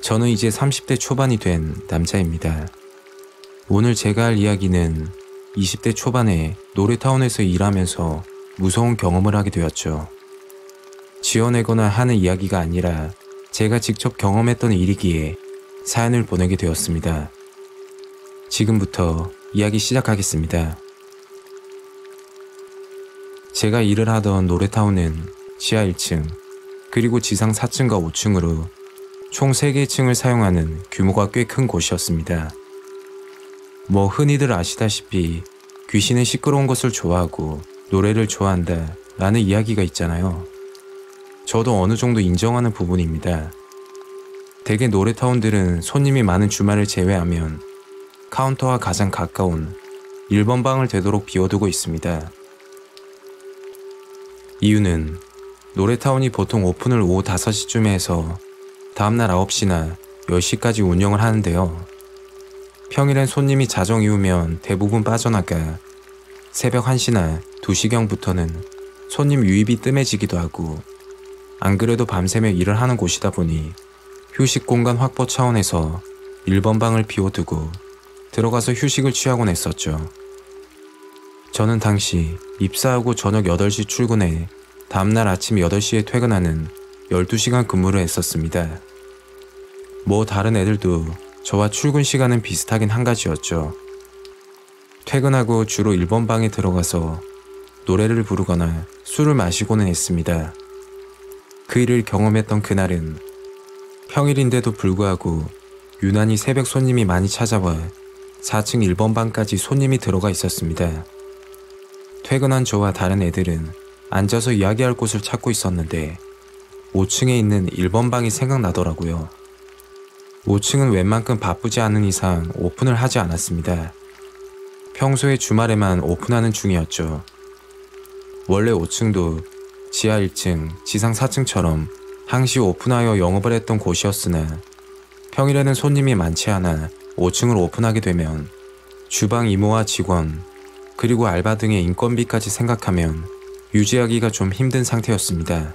저는 이제 30대 초반이 된 남자입니다. 오늘 제가 할 이야기는 20대 초반에 노래타운에서 일하면서 무서운 경험을 하게 되었죠. 지어내거나 하는 이야기가 아니라 제가 직접 경험했던 일이기에 사연을 보내게 되었습니다. 지금부터 이야기 시작하겠습니다. 제가 일을 하던 노래타운은 지하 1층 그리고 지상 4층과 5층으로 총 3개의 층을 사용하는 규모가 꽤 큰 곳이었습니다. 뭐 흔히들 아시다시피 귀신은 시끄러운 것을 좋아하고 노래를 좋아한다 라는 이야기가 있잖아요. 저도 어느 정도 인정하는 부분입니다. 대개 노래타운들은 손님이 많은 주말을 제외하면 카운터와 가장 가까운 1번 방을 되도록 비워두고 있습니다. 이유는 노래타운이 보통 오픈을 오후 5시쯤에 해서 다음날 9시나 10시까지 운영을 하는데요. 평일엔 손님이 자정 이후면 대부분 빠져나가 새벽 1시나 2시경부터는 손님 유입이 뜸해지기도 하고 안 그래도 밤새며 일을 하는 곳이다 보니 휴식 공간 확보 차원에서 1번 방을 비워두고 들어가서 휴식을 취하곤 했었죠. 저는 당시 입사하고 저녁 8시 출근해 다음날 아침 8시에 퇴근하는 12시간 근무를 했었습니다. 뭐 다른 애들도 저와 출근 시간은 비슷하긴 한 가지였죠. 퇴근하고 주로 1번 방에 들어가서 노래를 부르거나 술을 마시고는 했습니다. 그 일을 경험했던 그날은 평일인데도 불구하고 유난히 새벽 손님이 많이 찾아와 4층 1번 방까지 손님이 들어가 있었습니다. 퇴근한 저와 다른 애들은 앉아서 이야기할 곳을 찾고 있었는데 5층에 있는 1번 방이 생각나더라고요. 5층은 웬만큼 바쁘지 않은 이상 오픈을 하지 않았습니다. 평소에 주말에만 오픈하는 중이었죠. 원래 5층도 지하 1층, 지상 4층처럼 항시 오픈하여 영업을 했던 곳이었으나 평일에는 손님이 많지 않아 5층을 오픈하게 되면 주방 이모와 직원, 그리고 알바 등의 인건비까지 생각하면 유지하기가 좀 힘든 상태였습니다.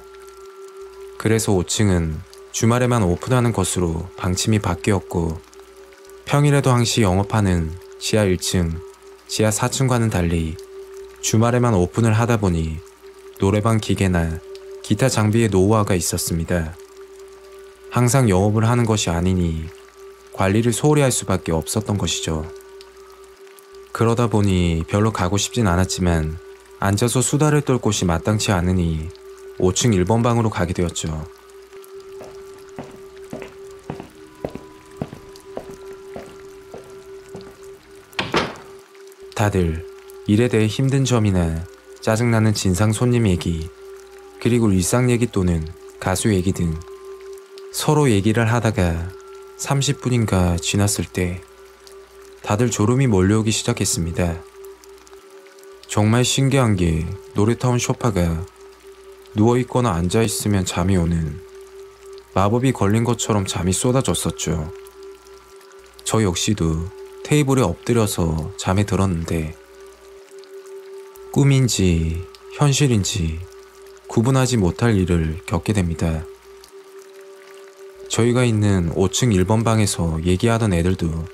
그래서 5층은 주말에만 오픈하는 것으로 방침이 바뀌었고 평일에도 항시 영업하는 지하 1층, 지하 4층과는 달리 주말에만 오픈을 하다 보니 노래방 기계나 기타 장비의 노후화가 있었습니다. 항상 영업을 하는 것이 아니니 관리를 소홀히 할 수밖에 없었던 것이죠. 그러다 보니 별로 가고 싶진 않았지만 앉아서 수다를 떨 곳이 마땅치 않으니 5층 1번 방으로 가게 되었죠. 다들 일에 대해 힘든 점이나 짜증나는 진상 손님 얘기, 그리고 일상 얘기 또는 가수 얘기 등 서로 얘기를 하다가 30분인가 지났을 때 다들 졸음이 몰려오기 시작했습니다. 정말 신기한 게 노래타운 소파가 누워있거나 앉아있으면 잠이 오는 마법이 걸린 것처럼 잠이 쏟아졌었죠. 저 역시도 테이블에 엎드려서 잠에 들었는데 꿈인지 현실인지 구분하지 못할 일을 겪게 됩니다. 저희가 있는 5층 1번 방에서 얘기하던 애들도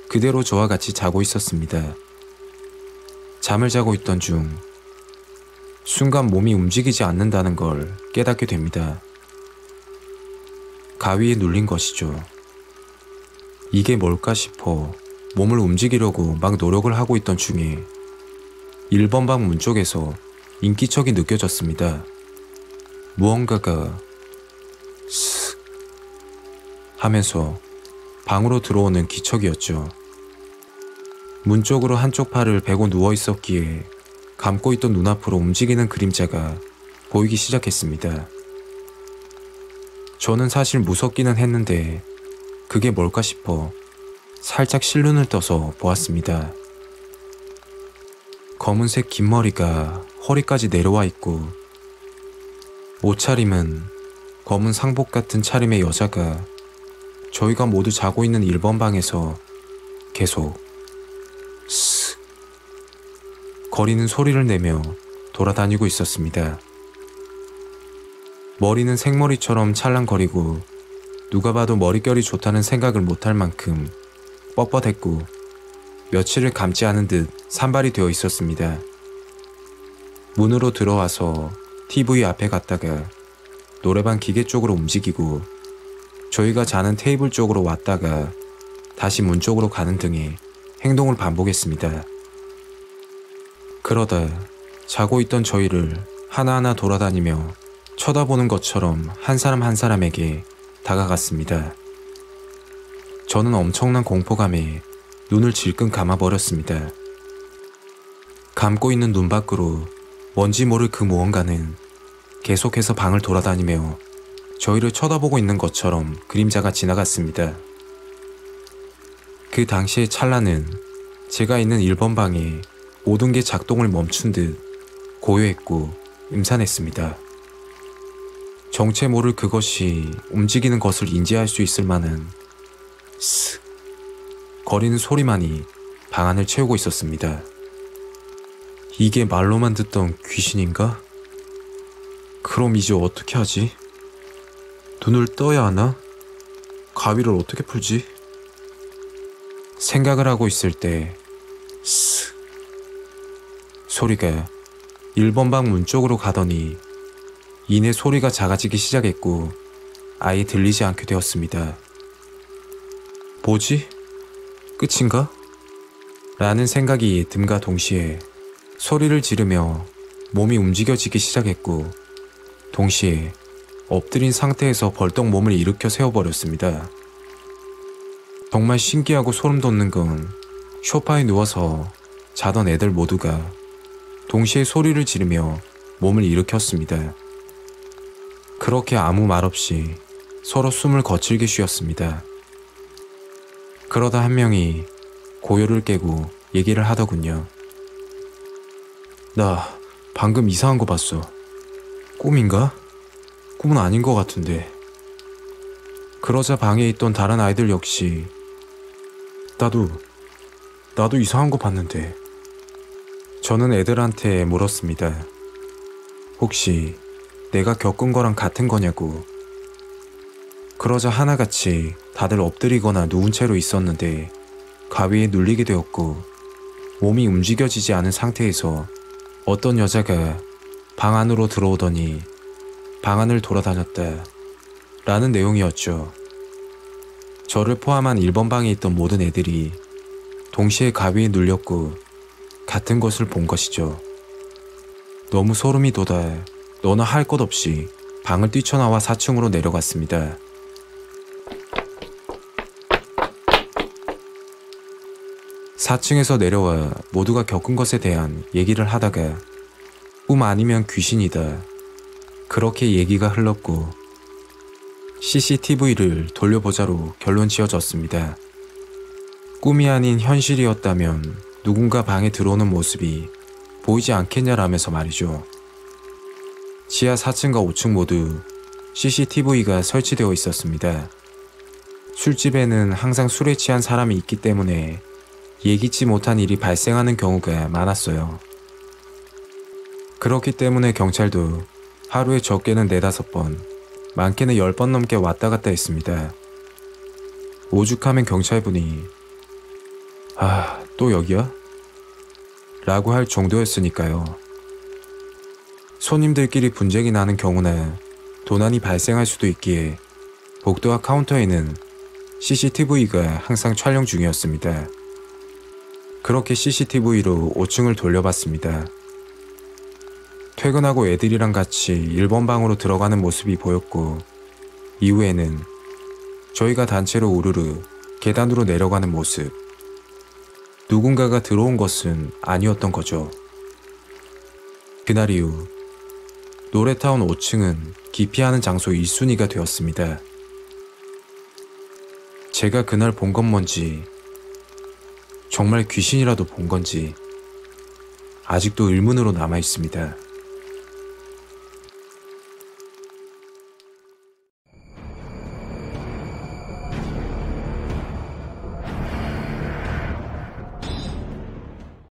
그대로 저와 같이 자고 있었습니다. 잠을 자고 있던 중 순간 몸이 움직이지 않는다는 걸 깨닫게 됩니다. 가위에 눌린 것이죠. 이게 뭘까 싶어 몸을 움직이려고 막 노력을 하고 있던 중에 1번 방 문 쪽에서 인기척이 느껴졌습니다. 무언가가 슥 하면서 방으로 들어오는 기척이었죠. 문 쪽으로 한쪽 팔을 베고 누워 있었기에 감고 있던 눈앞으로 움직이는 그림자가 보이기 시작했습니다. 저는 사실 무섭기는 했는데 그게 뭘까 싶어 살짝 실눈을 떠서 보았습니다. 검은색 긴 머리가 허리까지 내려와 있고 옷차림은 검은 상복 같은 차림의 여자가 저희가 모두 자고 있는 1번 방에서 계속 쓱 거리는 소리를 내며 돌아다니고 있었습니다. 머리는 생머리처럼 찰랑거리고 누가 봐도 머릿결이 좋다는 생각을 못할 만큼 뻣뻣했고 며칠을 감지 않은 듯 산발이 되어 있었습니다. 문으로 들어와서 TV 앞에 갔다가 노래방 기계 쪽으로 움직이고 저희가 자는 테이블 쪽으로 왔다가 다시 문 쪽으로 가는 등의 행동을 반복했습니다. 그러다 자고 있던 저희를 하나하나 돌아다니며 쳐다보는 것처럼 한 사람 한 사람에게 다가갔습니다. 저는 엄청난 공포감에 눈을 질끈 감아버렸습니다. 감고 있는 눈 밖으로 뭔지 모를 그 무언가는 계속해서 방을 돌아다니며 저희를 쳐다보고 있는 것처럼 그림자가 지나갔습니다. 그 당시의 찰나는 제가 있는 1번 방에 모든 게 작동을 멈춘 듯 고요했고 음산했습니다. 정체 모를 그것이 움직이는 것을 인지할 수 있을 만한 슥 거리는 소리만이 방 안을 채우고 있었습니다. 이게 말로만 듣던 귀신인가? 그럼 이제 어떻게 하지? 눈을 떠야 하나? 가위를 어떻게 풀지? 생각을 하고 있을 때 슥 소리가 1번 방 문 쪽으로 가더니 이내 소리가 작아지기 시작했고 아예 들리지 않게 되었습니다. 뭐지? 끝인가? 라는 생각이 듦과 동시에 소리를 지르며 몸이 움직여지기 시작했고 동시에 엎드린 상태에서 벌떡 몸을 일으켜 세워버렸습니다. 정말 신기하고 소름 돋는 건 소파에 누워서 자던 애들 모두가 동시에 소리를 지르며 몸을 일으켰습니다. 그렇게 아무 말 없이 서로 숨을 거칠게 쉬었습니다. 그러다 한 명이 고요를 깨고 얘기를 하더군요. 나 방금 이상한 거 봤어. 꿈인가? 꿈은 아닌 것 같은데. 그러자 방에 있던 다른 아이들 역시 나도 이상한 거 봤는데. 저는 애들한테 물었습니다. 혹시 내가 겪은 거랑 같은 거냐고. 그러자 하나같이 다들 엎드리거나 누운 채로 있었는데 가위에 눌리게 되었고 몸이 움직여지지 않은 상태에서 어떤 여자가 방 안으로 들어오더니 방 안을 돌아다녔다 라는 내용이었죠. 저를 포함한 1번 방에 있던 모든 애들이 동시에 가위에 눌렸고 같은 것을 본 것이죠. 너무 소름이 돋아 너나 할 것 없이 방을 뛰쳐나와 4층으로 내려갔습니다. (4층에서) 내려와 모두가 겪은 것에 대한 얘기를 하다가 꿈 아니면 귀신이다 그렇게 얘기가 흘렀고 CCTV를 돌려보자로 결론 지어졌습니다. 꿈이 아닌 현실이었다면 누군가 방에 들어오는 모습이 보이지 않겠냐라면서 말이죠. 지하 4층과 5층 모두 CCTV가 설치되어 있었습니다. 술집에는 항상 술에 취한 사람이 있기 때문에 예기치 못한 일이 발생하는 경우가 많았어요. 그렇기 때문에 경찰도 하루에 적게는 4-5번, 많게는 10번 넘게 왔다 갔다 했습니다. 오죽하면 경찰분이 또 여기야? 라고 할 정도였으니까요. 손님들끼리 분쟁이 나는 경우나 도난이 발생할 수도 있기에 복도와 카운터에는 CCTV가 항상 촬영 중이었습니다. 그렇게 CCTV로 5층을 돌려봤습니다. 퇴근하고 애들이랑 같이 1번 방으로 들어가는 모습이 보였고 이후에는 저희가 단체로 우르르 계단으로 내려가는 모습. 누군가가 들어온 것은 아니었던 거죠. 그날 이후 노래타운 5층은 기피하는 장소 1순위가 되었습니다. 제가 그날 본 건 뭔지, 정말 귀신이라도 본 건지 아직도 의문으로 남아 있습니다.